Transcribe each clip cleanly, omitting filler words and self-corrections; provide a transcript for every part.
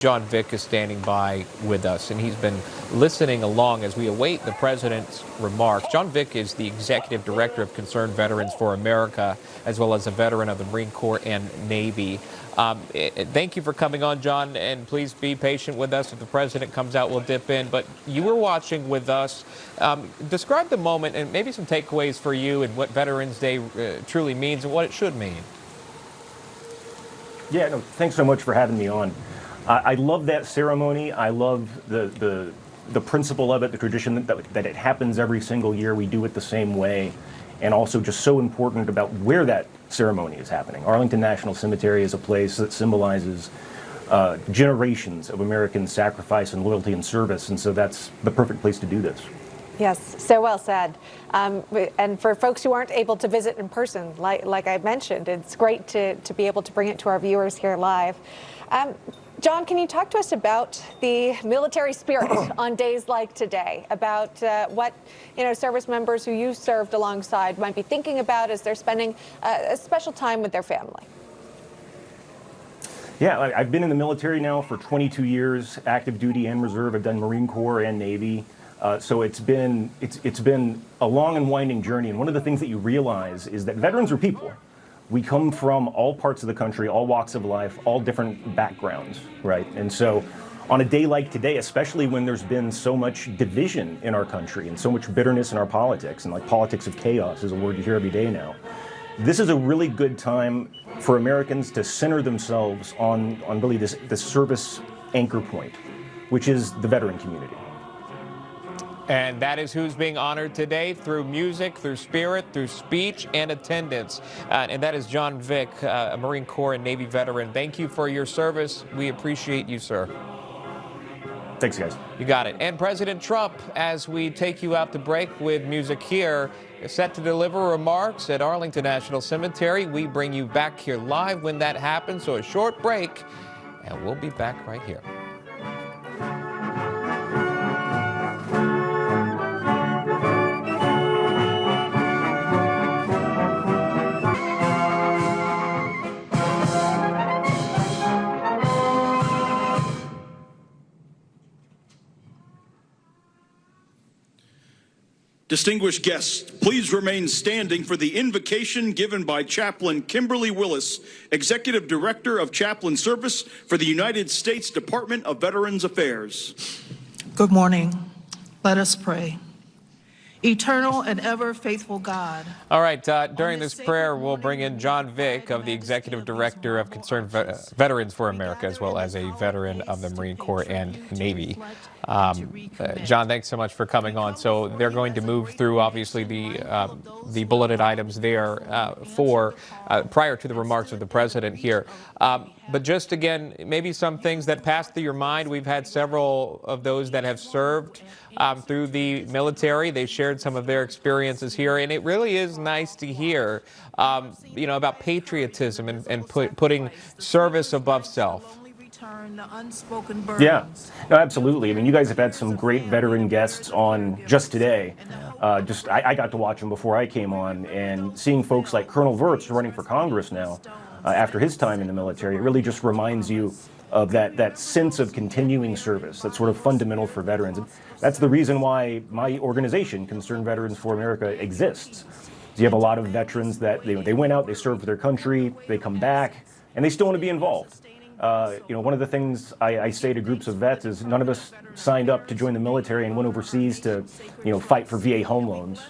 John Vick is standing by with us, and he's been listening along as we await the president's remarks. John Vick is the executive director of Concerned Veterans for America, as well as a veteran of the Marine Corps and Navy. Thank you for coming on, John, and please be patient with us. If the president comes out, we'll dip in. But you were watching with us. Describe the moment and maybe some takeaways for you and what Veterans Day truly means and what it should mean. Yeah, no, thanks so much for having me on. I love that ceremony. I love the principle of it, the tradition that it happens every single year. We do it the same way, and also just so important about where that ceremony is happening. Arlington National Cemetery is a place that symbolizes generations of American sacrifice and loyalty and service, and so that's the perfect place to do this. Yes, so well said. And for folks who aren't able to visit in person, like I mentioned, it's great to be able to bring it to our viewers here live. John, can you talk to us about the military spirit on days like today, about what service members who you served alongside might be thinking about as they're spending a special time with their family? Yeah, I've been in the military now for 22 years, active duty and reserve. I've done Marine Corps and Navy. So it's been a long and winding journey. And one of the things that you realize is that veterans are people. We come from all parts of the country, all walks of life, all different backgrounds, right? And so on a day like today, especially when there's been so much division in our country and so much bitterness in our politics, and like politics of chaos is a word you hear every day now, this is a really good time for Americans to center themselves on really this service anchor point, which is the veteran community. And that is who's being honored today through music, through spirit, through speech, and attendance. And that is John Vick, a Marine Corps and Navy veteran. Thank you for your service. We appreciate you, sir. Thanks, guys. You got it. And President Trump, as we take you out to break with music here, is set to deliver remarks at Arlington National Cemetery. We bring you back here live when that happens. So a short break, and we'll be back right here. Distinguished guests, please remain standing for the invocation given by Chaplain Kimberly Willis, Executive Director of Chaplain Service for the United States Department of Veterans Affairs. Good morning. Let us pray. Eternal and ever faithful God. All right, during this prayer, we'll bring in John Vick, of the Executive Director of Concerned Veterans for America, as well as a veteran of the Marine Corps and Navy. John, thanks so much for coming on. So they're going to move through, obviously, the bulleted items there prior to the remarks of the president here. But just again, maybe some things that passed through your mind. We've had several of those that have served through the military. They shared some of their experiences here, and it really is nice to hear, about patriotism and putting service above self. Yeah, no, absolutely. I mean, you guys have had some great veteran guests on just today. I got to watch them before I came on, and seeing folks like Colonel Wirtz running for Congress now after his time in the military, it really just reminds you of that sense of continuing service that's sort of fundamental for veterans. And that's the reason why my organization, Concerned Veterans for America, exists. You have a lot of veterans that they went out, they served for their country, they come back, and they still want to be involved. One of the things I say to groups of vets is none of us signed up to join the military and went overseas to, fight for VA home loans.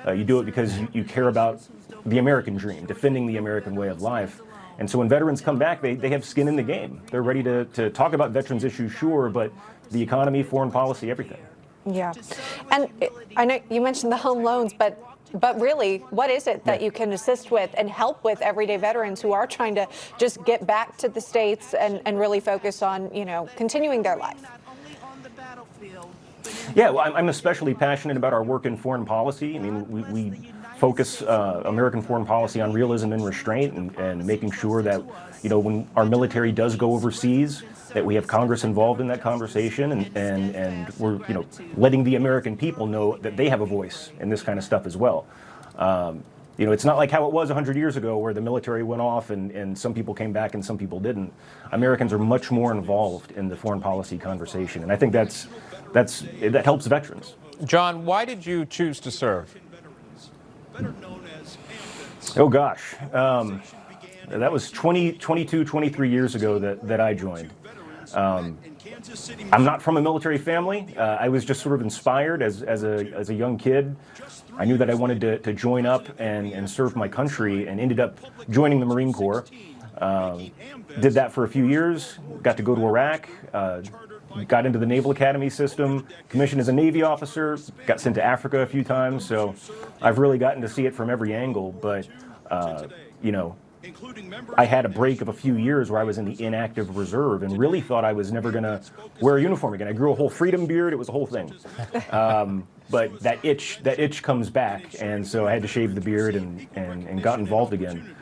You do it because you care about the American dream, defending the American way of life. And so when veterans come back, they have skin in the game. They're ready to talk about veterans issues, sure, but the economy, foreign policy, everything. Yeah. And I know you mentioned the home loans, but really, what is it that you can assist with and help with everyday veterans who are trying to just get back to the States and really focus on, continuing their life? Yeah, well, I'm especially passionate about our work in foreign policy. I mean, we focus American foreign policy on realism and restraint and making sure that, when our military does go overseas, that we have Congress involved in that conversation and we're, letting the American people know that they have a voice in this kind of stuff as well. You know, it's not like how it was 100 years ago where the military went off and some people came back and some people didn't. Americans are much more involved in the foreign policy conversation, and I think that helps veterans. John, why did you choose to serve? Oh gosh, that was 22, 23 years ago that I joined. I'm not from a military family. I was just sort of inspired as a young kid. I knew that I wanted to join up and serve my country, and ended up joining the Marine Corps. Did that for a few years, got to go to Iraq, got into the Naval Academy system, commissioned as a Navy officer, got sent to Africa a few times, so I've really gotten to see it from every angle, but, you know, I had a break of a few years where I was in the inactive reserve and really thought I was never going to wear a uniform again. I grew a whole freedom beard. It was a whole thing. But that itch comes back, and so I had to shave the beard and got involved again.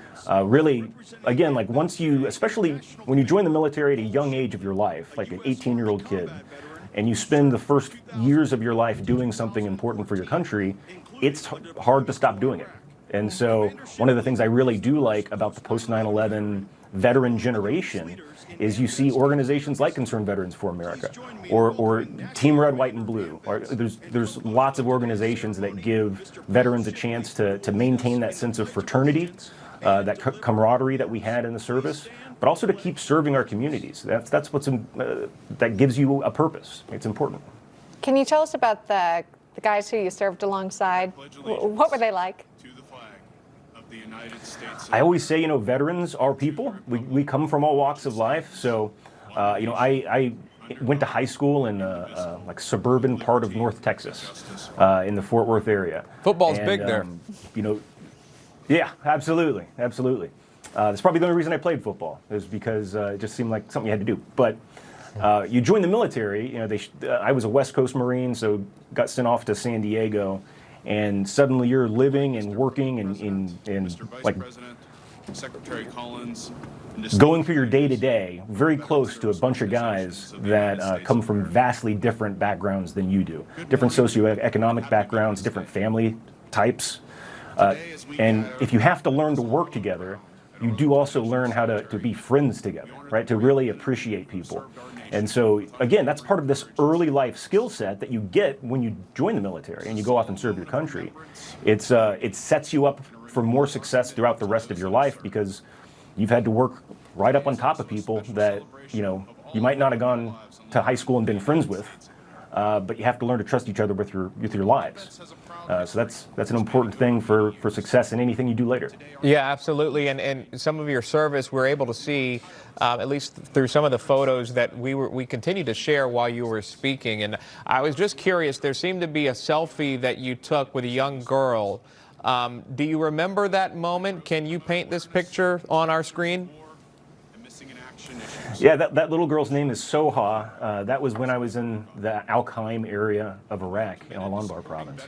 Really, again, like once you, especially when you join the military at a young age of your life, like an 18-year-old kid, and you spend the first years of your life doing something important for your country, it's hard to stop doing it. And so one of the things I really do like about the post 9/11 veteran generation is you see organizations like Concerned Veterans for America or Team Red, White, and Blue. Or there's lots of organizations that give veterans a chance to maintain that sense of fraternity, that camaraderie that we had in the service, but also to keep serving our communities. That's what's that gives you a purpose. It's important. Can you tell us about the guys who you served alongside? What were they like? I always say, you know, veterans are people. We come from all walks of life. So, you know, I went to high school in like suburban part of North Texas, in the Fort Worth area. Football's big there. You know, yeah, absolutely. That's probably the only reason I played football, is because it just seemed like something you had to do. But you join the military, you know, I was a West Coast Marine, so got sent off to San Diego. And suddenly you're living and working in like Secretary Collins, going through your day-to-day very close to a bunch of guys that come from vastly different backgrounds than you do. Different socioeconomic backgrounds, different family types. And if you have to learn to work together, you do also learn how to be friends together, right? To really appreciate people. And so, again, that's part of this early life skill set that you get when you join the military and you go off and serve your country. It sets you up for more success throughout the rest of your life, because you've had to work right up on top of people that, you know, you might not have gone to high school and been friends with, but you have to learn to trust each other with your lives. So that's an important thing for success in anything you do later. Yeah, absolutely. And some of your service we're able to see, at least through some of the photos that we continue to share while you were speaking. And I was just curious, there seemed to be a selfie that you took with a young girl. Do you remember that moment? Can you paint this picture on our screen? Yeah, that little girl's name is Soha. That was when I was in the Al-Qaim area of Iraq in Al-Anbar province.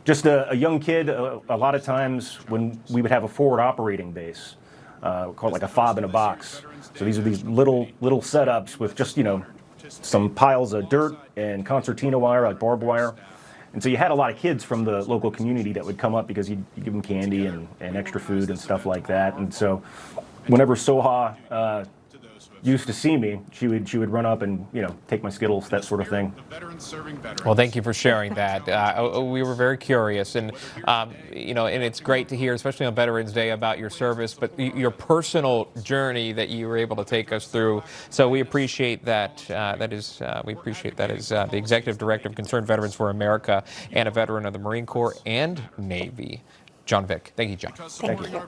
Just a young kid. A lot of times when we would have a forward operating base, called like a fob in a box. So these are these little setups with just, you know, some piles of dirt and concertina wire, like barbed wire. And so you had a lot of kids from the local community that would come up because you give them candy and extra food and stuff like that. And so whenever Soha used to see me, she would run up and, you know, take my Skittles, that sort of thing. Well, thank you for sharing that. We were very curious, and you know, and it's great to hear, especially on Veterans Day, about your service, but your personal journey that you were able to take us through. So we appreciate that. We appreciate that as the Executive Director of Concerned Veterans for America and a veteran of the Marine Corps and Navy, John Vick. Thank you, John. Thank you.